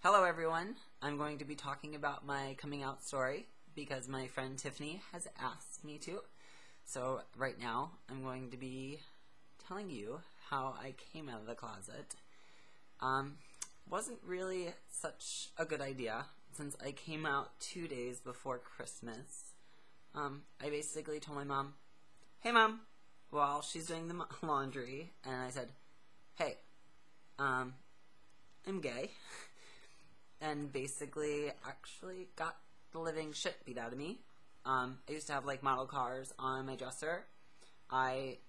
Hello everyone, I'm going to be talking about my coming out story because my friend Tiffany has asked me to. So right now I'm going to be telling you how I came out of the closet. Wasn't really such a good idea since I came out 2 days before Christmas. I basically told my mom, "Hey mom," while she's doing the laundry, and I said, "Hey, I'm gay." And basically actually got the living shit beat out of me. I used to have like model cars on my dresser. It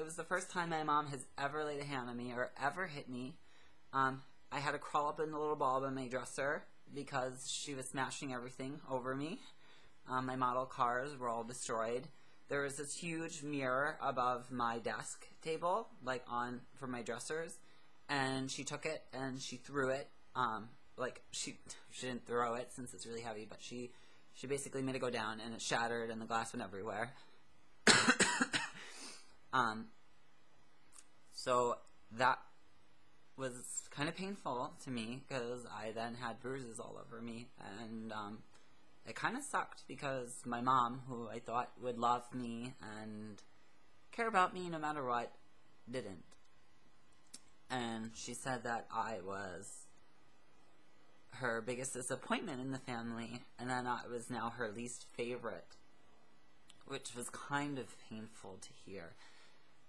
was the first time my mom has ever laid a hand on me or ever hit me. I had to crawl up in the little ball of my dresser because she was smashing everything over me. My model cars were all destroyed. There was this huge mirror above my desk table, like for my dressers. And she took it and she threw it. She didn't throw it since it's really heavy, but she basically made it go down and it shattered and the glass went everywhere. So that was kind of painful to me because I then had bruises all over me, and it kind of sucked because my mom, who I thought would love me and care about me no matter what, didn't. And she said that I was her biggest disappointment in the family, and then I was now her least favorite, which was kind of painful to hear.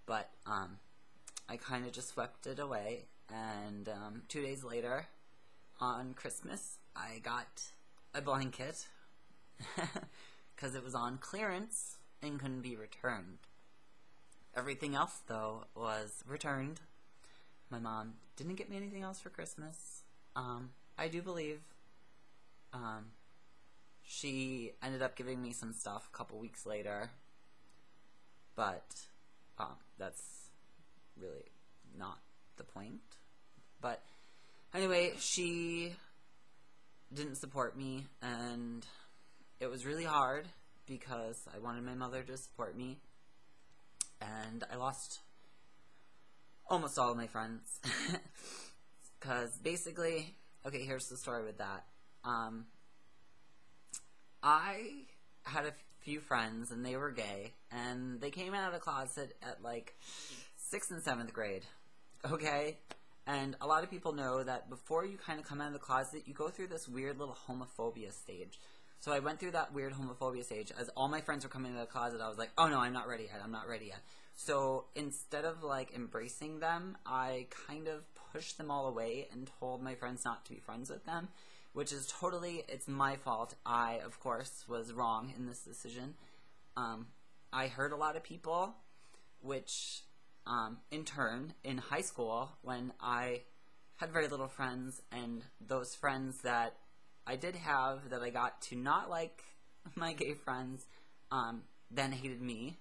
But I kind of just swept it away, and 2 days later, on Christmas, I got a blanket because it was on clearance and couldn't be returned. Everything else, though, was returned. My mom didn't get me anything else for Christmas. I do believe she ended up giving me some stuff a couple weeks later, but that's really not the point. But anyway, she didn't support me, and it was really hard because I wanted my mother to support me, and I lost almost all of my friends. Because basically, okay, here's the story with that. I had a few friends and they were gay, and they came out of the closet at like 6th and 7th grade. Okay? And a lot of people know that before you kind of come out of the closet, you go through this weird little homophobia stage. So I went through that weird homophobia stage. As all my friends were coming out of the closet, I was like, oh no, I'm not ready yet, I'm not ready yet. So instead of like embracing them, I kind of pushed them all away and told my friends not to be friends with them, which is it's my fault. I, of course, was wrong in this decision. I hurt a lot of people, which in turn, in high school, when I had very little friends, and those friends that I did have that I got to not like my gay friends, then hated me.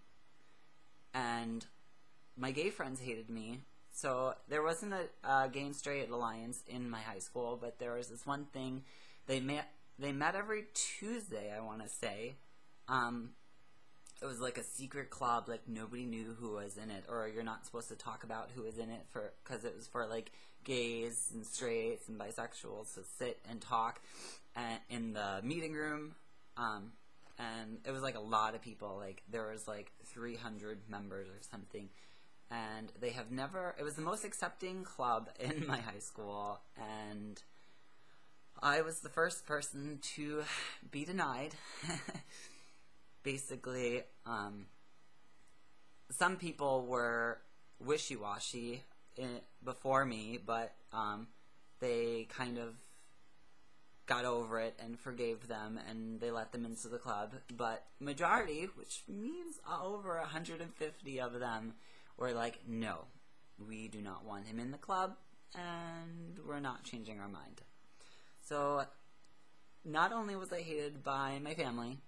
And my gay friends hated me. So there wasn't a gay and straight alliance in my high school, but there was this one thing. They met every Tuesday, I want to say. It was like a secret club, like nobody knew who was in it, or you're not supposed to talk about who was in it because it was for like gays and straights and bisexuals to sit and talk in the meeting room. And it was like a lot of people, like there was like 300 members or something, and it was the most accepting club in my high school, and I was the first person to be denied. Basically, some people were wishy-washy before me, but they kind of got over it and forgave them, and they let them into the club. But majority, which means over 150 of them, were like, no, we do not want him in the club, and we're not changing our mind. So not only was I hated by my family,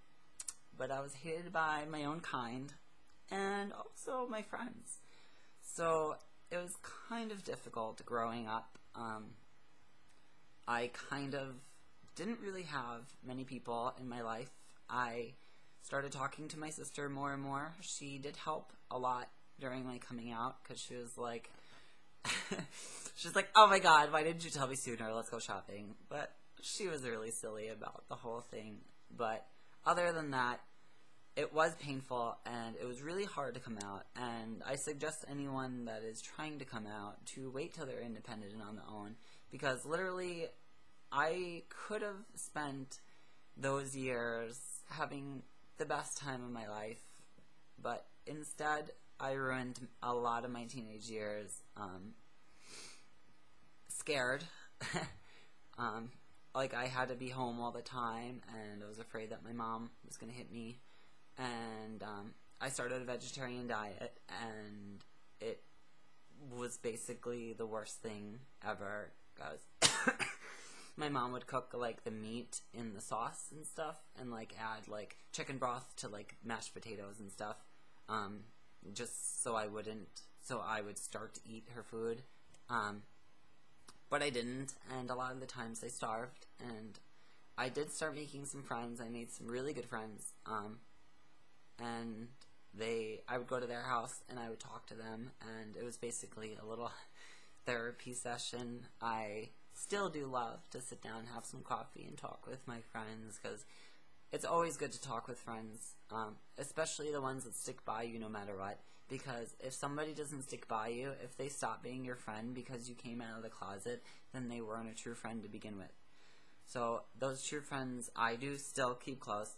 but I was hated by my own kind and also my friends. So it was kind of difficult growing up. I kind of didn't really have many people in my life. I started talking to my sister more and more. She did help a lot during my coming out because she was like, She's like, oh my god, why didn't you tell me sooner? Let's go shopping. But she was really silly about the whole thing. But other than that, it was painful, and it was really hard to come out, and I suggest anyone that is trying to come out to wait till they're independent and on their own, because literally, I could have spent those years having the best time of my life, but instead, I ruined a lot of my teenage years, scared, like I had to be home all the time, and I was afraid that my mom was going to hit me. And I started a vegetarian diet, and it was basically the worst thing ever, because my mom would cook, like, the meat in the sauce and stuff, and, like, add, like, chicken broth to, like, mashed potatoes and stuff, just so I would start to eat her food, but I didn't, and a lot of the times I starved, and I did start making some friends. I made some really good friends, and I would go to their house and I would talk to them, and it was basically a little therapy session. I still do love to sit down and have some coffee and talk with my friends, because it's always good to talk with friends, especially the ones that stick by you no matter what, because if somebody doesn't stick by you, if they stop being your friend because you came out of the closet, then they weren't a true friend to begin with. So those true friends I do still keep close,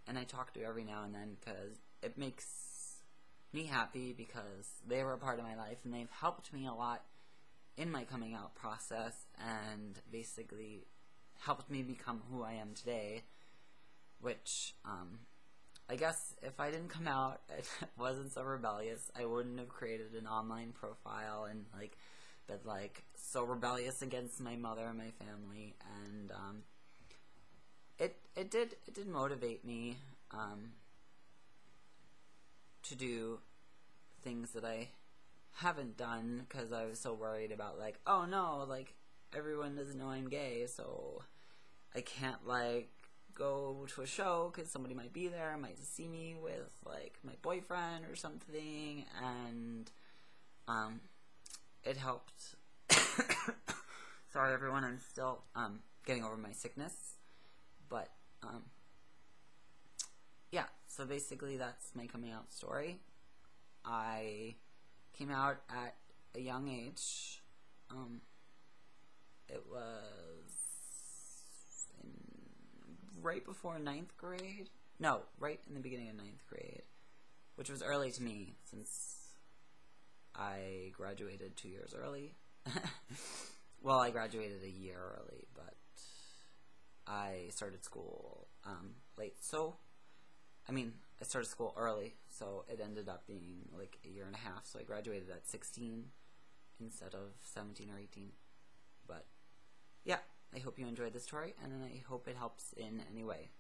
and I talk to every now and then, because it makes me happy, because they were a part of my life, and they've helped me a lot in my coming out process, and basically helped me become who I am today, which, I guess if I didn't come out, it wasn't so rebellious, I wouldn't have created an online profile, and, like, been, like, so rebellious against my mother and my family, and, it did motivate me, to do things that I haven't done, because I was so worried about, like, oh no, like, everyone doesn't know I'm gay, so I can't, like, go to a show, because somebody might be there, might see me with, like, my boyfriend or something, and, it helped. Sorry everyone, I'm still, getting over my sickness, but, yeah, so basically that's my coming out story. I came out at a young age. It was right before 9th grade. No, right in the beginning of 9th grade, which was early to me since I graduated 2 years early. Well, I graduated a year early, but I started school late. So, I mean, I started school early, so it ended up being like a year and a half. So I graduated at 16 instead of 17 or 18. But yeah, I hope you enjoyed the story, and I hope it helps in any way.